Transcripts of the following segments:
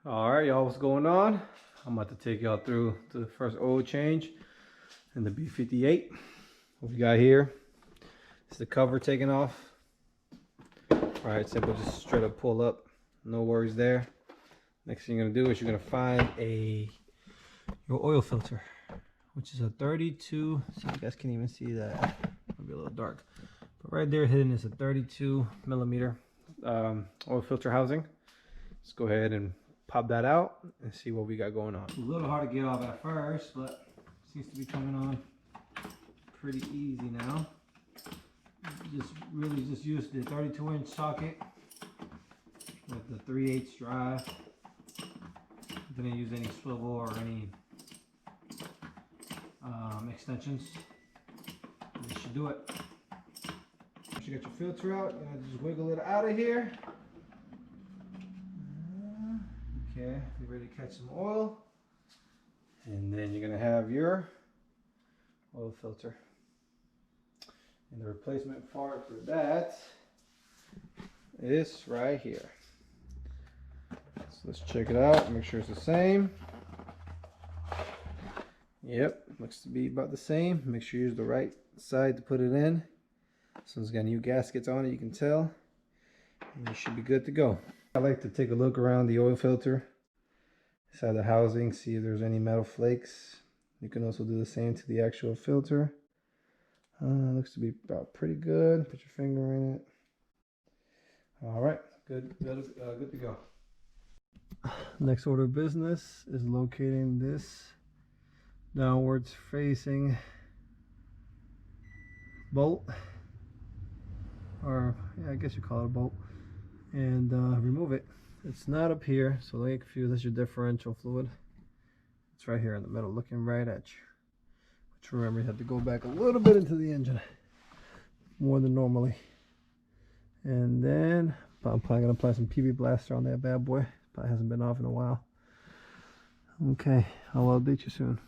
Alright y'all, what's going on? I'm about to take y'all through to the first oil change in the B58. What we got here is the cover taken off. Alright, simple, just straight up pull up, no worries there. Next thing you're gonna do is you're gonna find your oil filter, which is a 32, so you guys can't even see that, it'll be a little dark. But right there hidden is a 32 millimeter oil filter housing. Let's go ahead and pop that out and see what we got going on. It's a little hard to get off at first, but seems to be coming on pretty easy now. Just use the 32-inch socket with the 3/8 drive. Didn't use any swivel or any extensions. This should do it. Once you got your filter out, you're gonna just wiggle it out of here. Okay, you're ready to catch some oil. And then you're gonna have your oil filter. And the replacement part for that is right here. So let's check it out, make sure it's the same. Yep, looks to be about the same. Make sure you use the right side to put it in. So it's got new gaskets on it, you can tell. And you should be good to go. I like to take a look around the oil filter inside the housing, see if there's any metal flakes. You can also do the same to the actual filter. Looks to be about pretty good. Put your finger in it. All right, good to go. Next order of business is locating this downwards facing bolt, or yeah, I guess you call it a bolt, and remove it. It's not up here, so don't get confused. That's your differential fluid. It's right here in the middle, looking right at you. But remember, you have to go back a little bit into the engine, more than normally. And then I'm probably gonna apply some PB Blaster on that bad boy. Probably hasn't been off in a while. Okay, I'll update you soon.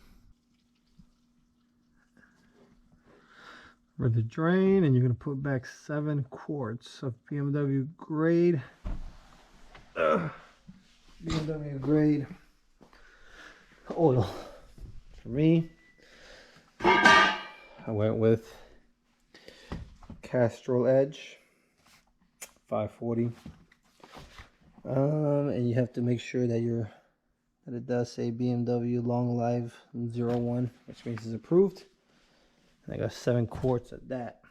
For the drain, and you're gonna put back 7 quarts of BMW grade. BMW grade oil. For me, I went with Castrol Edge 540. And you have to make sure that it does say BMW Long Life 01, which means it's approved. And I got 7 quarts of that.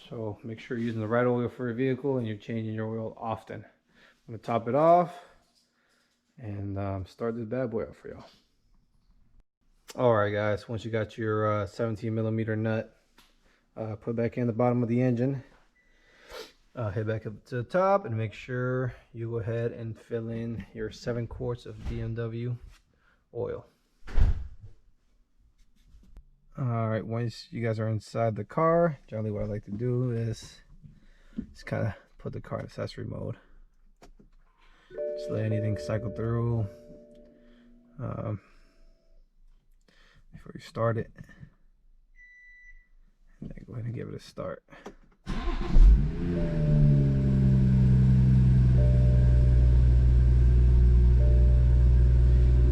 So make sure you're using the right oil for your vehicle and you're changing your oil often. I'm gonna top it off and start this bad boy up for y'all. All right, guys. Once you got your 17 millimeter nut put back in the bottom of the engine, head back up to the top and make sure you go ahead and fill in your 7 quarts of BMW oil. Alright, once you guys are inside the car, generally what I like to do is just kind of put the car in accessory mode. Just let anything cycle through before you start it. And then go ahead and give it a start.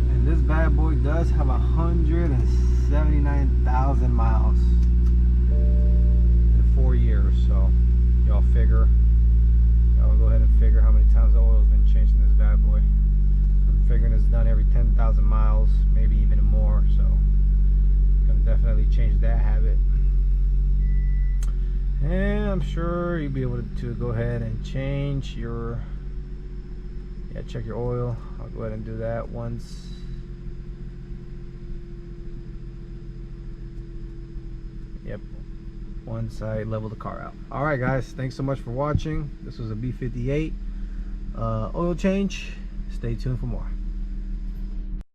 And this bad boy does have 179,000 miles in 4 years, so y'all go ahead and figure how many times the oil has been changed in this bad boy. I'm figuring it's done every 10,000 miles, maybe even more, so gonna definitely change that habit. And I'm sure you'll be able to go ahead and change your, check your oil. I'll go ahead and do that once. Yep, once I level the car out. All right, guys, thanks so much for watching. This was a B58 oil change. Stay tuned for more.